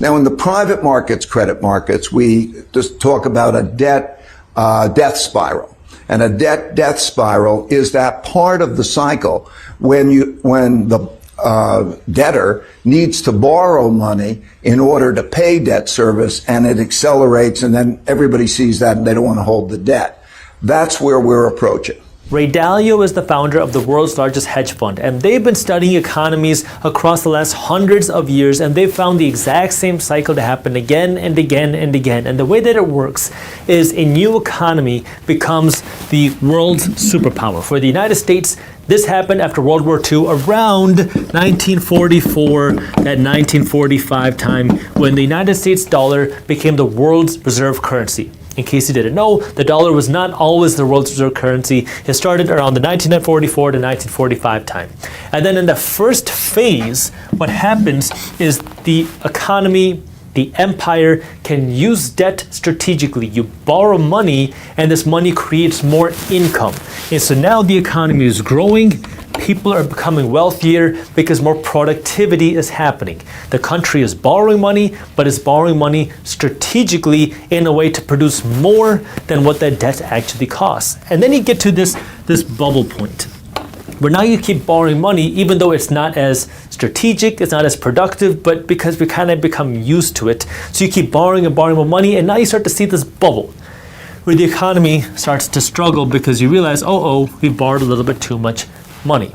Now, in the private markets, credit markets, we just talk about a death spiral. And a death spiral is that part of the cycle when the debtor needs to borrow money in order to pay debt service, and it accelerates, and then everybody sees that and they don't want to hold the debt. That's where we're approaching. Ray Dalio is the founder of the world's largest hedge fund, and they've been studying economies across the last hundreds of years, and they've found the exact same cycle to happen again and again and again. And the way that it works is a new economy becomes the world's superpower. For the United States, this happened after World War II, around 1944, that 1945 time, when the United States dollar became the world's reserve currency. In case you didn't know, the dollar was not always the world's reserve currency. It started around the 1944 to 1945 time. And then in the first phase, what happens is the economy, the empire, can use debt strategically. You borrow money, and this money creates more income. And so now the economy is growing. People are becoming wealthier because more productivity is happening. The country is borrowing money, but it's borrowing money strategically in a way to produce more than what that debt actually costs. And then you get to this bubble point, where now you keep borrowing money, even though it's not as strategic, it's not as productive, but because we kind of become used to it. So you keep borrowing and borrowing more money, and now you start to see this bubble where the economy starts to struggle because you realize, we borrowed a little bit too much money.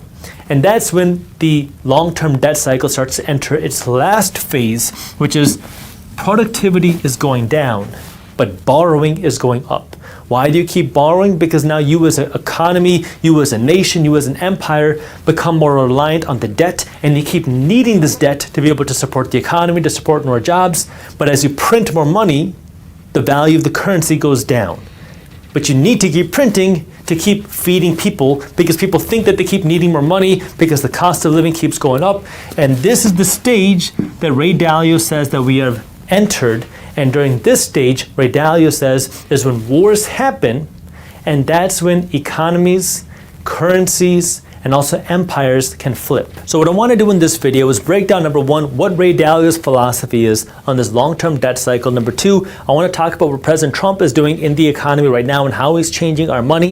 And that's when the long-term debt cycle starts to enter its last phase, which is productivity is going down, but borrowing is going up. Why do you keep borrowing? Because now you as an economy, you as a nation, you as an empire become more reliant on the debt, and you keep needing this debt to be able to support the economy, to support more jobs. But as you print more money, the value of the currency goes down. But you need to keep printing to keep feeding people, because people think that they keep needing more money because the cost of living keeps going up. And this is the stage that Ray Dalio says that we have entered. And during this stage, Ray Dalio says, is when wars happen, and that's when economies, currencies, and also empires can flip. So what I want to do in this video is break down, number one, what Ray Dalio's philosophy is on this long-term debt cycle. Number two, I want to talk about what President Trump is doing in the economy right now and how he's changing our money.